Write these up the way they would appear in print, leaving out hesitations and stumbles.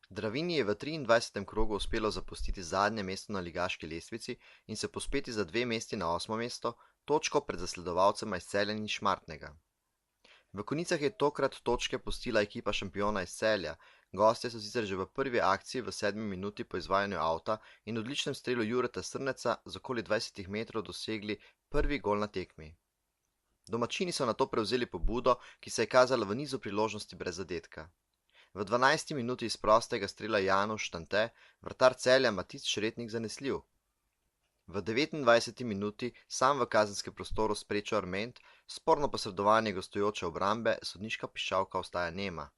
Dravini je v 23. krogu uspelo zapustiti zadnje mesto na ligaški lestvici in se povzpeti za 2 mesti na 8. mesto, točko pred zasledovalcema iz Celja in Šmartnega. V konicah je tokrat točke pustila ekipa šampiona iz Celja, gostje so sicer že v prvi akciji v 7. minuti po izvajanju avta in odličnem strelu Jureta Srneca z okoli 20 metrov dosegli prvi gol na tekmi. Domačini so nato prevzeli pobudo, ki se je kazala v nizu priložnosti brez zadetka. V 12. minuti iz prostega strela Januš Štante, vratar Celja Matic Šretnik zanesljiv. V 29. minuti sam v kazenskem prostoru sprečo Arment, sporno posredovanje gostujoče obrambe, sodniška piščalka ostaja nema.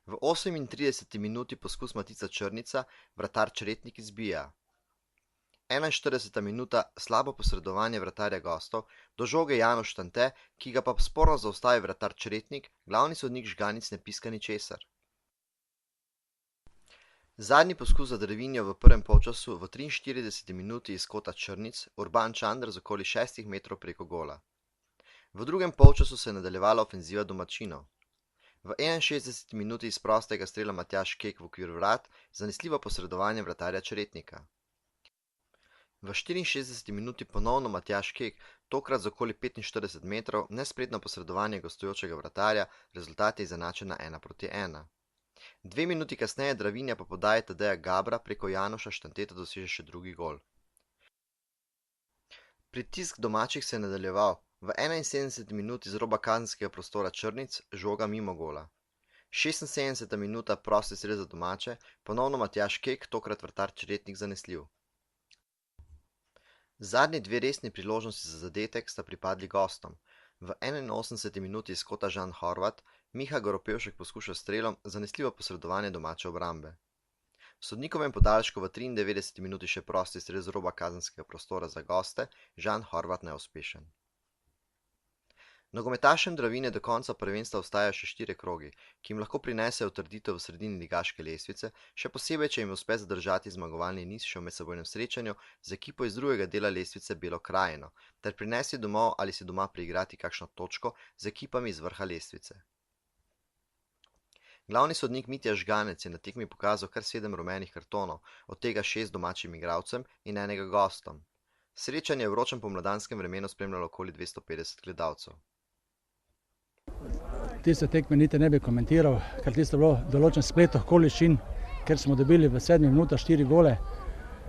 V 38. minuti poskus Matica Črnica, vratar Čretnik izbija. 41. minuta slabo posredovanje vratarja gostov, do žoge Januš Štante, ki ga pa sporno zaustavi vratar Čretnik, glavni sodnik Žganic ne piska ničesar. Zadnji poskus za Dravinjo v prvem polčasu v 43. minuti iz kota Črnic, Urban Čander z okoli 6 metrov preko gola. V drugem polčasu se je nadaljevala ofenziva domačinov. V 61. minuti iz prostega strela Matjaž Kek v okvir vrat, zanesljivo posredovanje vratarja Čretnika. V 64. minuti ponovno Matjaž Kek, tokrat z okoli 45 metrov, nespretno posredovanje gostujočega vratarja, rezultat je izenačen na 1:1. 2 minuti kasneje Dravinja po podaji Tadeja Gabra preko Januša Štanteta doseže še drugi gol. Pritisk domačih se je nadaljeval. V 71. minuti z roba kazenskega prostora Črnic, žoga mimo gola. 76. minuta prosti strel za domače, ponovno Matjaž Kek, tokrat vratar Čretnik zanesljiv. Zadnji 2 resni priložnosti za zadetek sta pripadli gostom. V 81. minuti iz kota Žan Horvat, Miha Goropevšek poskuša strelom, zanesljivo posredovanje domače obrambe. V sodnikovem podaljšku v 93. minuti še prosti strel z roba kazenskega prostora za goste, Žan Horvat neuspešen. Nogometašem Dravine do konca prvenstva ostajajo še 4 krogi, ki jim lahko prinesejo utrditev v sredini ligaške lestvice, še posebej, če jim uspe zadržati zmagovalni niz še v medsebojnem srečanju z ekipo iz drugega dela lestvice Belo Krajino, ter prinesi domov ali si doma priigrati kakšno točko z ekipami iz vrha lestvice. Glavni sodnik Mitja Žganec je na tekmi pokazal kar 7 rumenih kartonov, od tega 6 domačim igralcem in 1 gostom. Srečanje je v vročem pomladanskem vremenu spremljalo okoli 250 gledalcev. Tiste tekme niti ne bi komentiral, ker tisto je bilo določen splet okoliščin, ker smo dobili v 7 minutah 4 gole,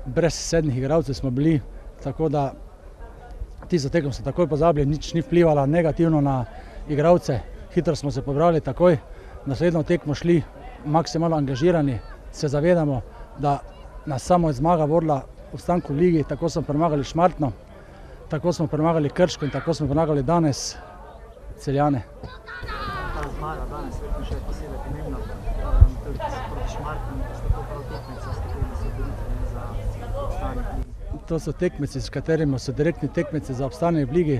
brez 7 igralcev smo bili, tako da tisto tekmo smo takoj pozabili, nič ni vplivala negativno na igralce, hitro smo se pobrali takoj, naslednjo tekmo šli maksimalno angažirani, se zavedamo, da nas samo je zmaga vodila obstanku v ligi, tako smo premagali Šmartno, tako smo premagali Krško in tako smo premagali danes Celjane. Ta zmaga danes verjetno še posebej pomembna, tudi proti Šmartnemu, da ste to prav tekmeci, s katerimi se borite za obstanek v ligi. To so tekmeci, s katerimi so direktni tekmeci za obstanek v ligi.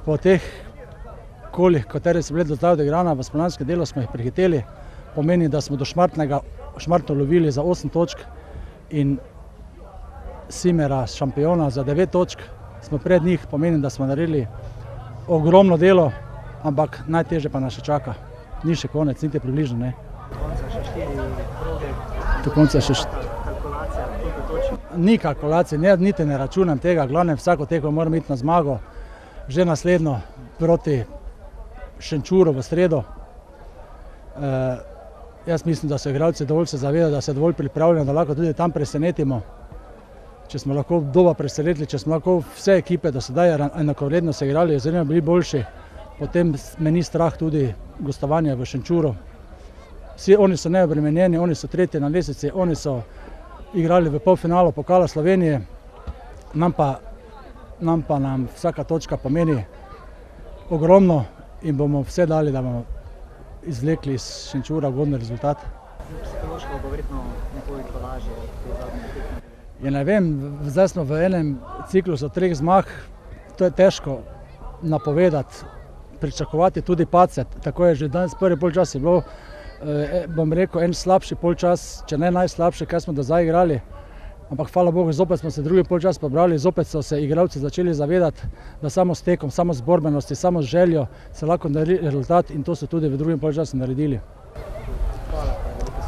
Po teh kolih, kateri so bili do zdaj odigrana, v spomladanskem delu smo jih prehiteli, pomeni, da smo do Šmartno lovili za 8 točk in Simera šampiona za 9 točk, smo pred njih, pomeni, da smo naredili ogromno delo, ampak najtežje pa nas še čaka. Ni še konec, niti približno ne. Do konca še 4 kroge, Do konca še kalkulacija, koliko točno? Ni kalkulacije, niti ne računam tega, glavnem vsako tekmo moram iti na zmago, že naslednjo proti Šenčuru v sredo. Jaz mislim, da so igralci dovolj se zavedajo, da se dovolj pripravljajo, da lahko tudi tam presenetimo. Če smo lahko doba presenetili, če smo lahko vse ekipe do sedaj enakovredno se igrali, oziroma bili boljši, potem me ni strah tudi gostovanja v Šenčuru. Vsi oni so neobremenjeni, oni so tretji na lestvici, oni so igrali v polfinalu Pokala Slovenije, nam pa vsaka točka pomeni ogromno in bomo vse dali, da bomo izvlekli iz Šenčura ugoden rezultat. Psihološko bo verjetno nekoliko lažje te zadnje tekme. Ja, ne vem, zdaj smo v enem ciklusu 3 zmag, to je težko napovedati, pričakovati tudi padce. Tako je že danes prvi polčas je bilo, bom rekel, en slabši polčas, če ne najslabši, kaj smo do zdaj igrali. Ampak hvala Bogu, zopet smo se drugi polčas pobrali, zopet so se igralci začeli zavedati, da samo s tekom, samo z borbenosti, samo z željo se lahko naredi rezultat in to so tudi v drugem polčasu naredili. Hvala.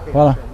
uspeh. Hvala.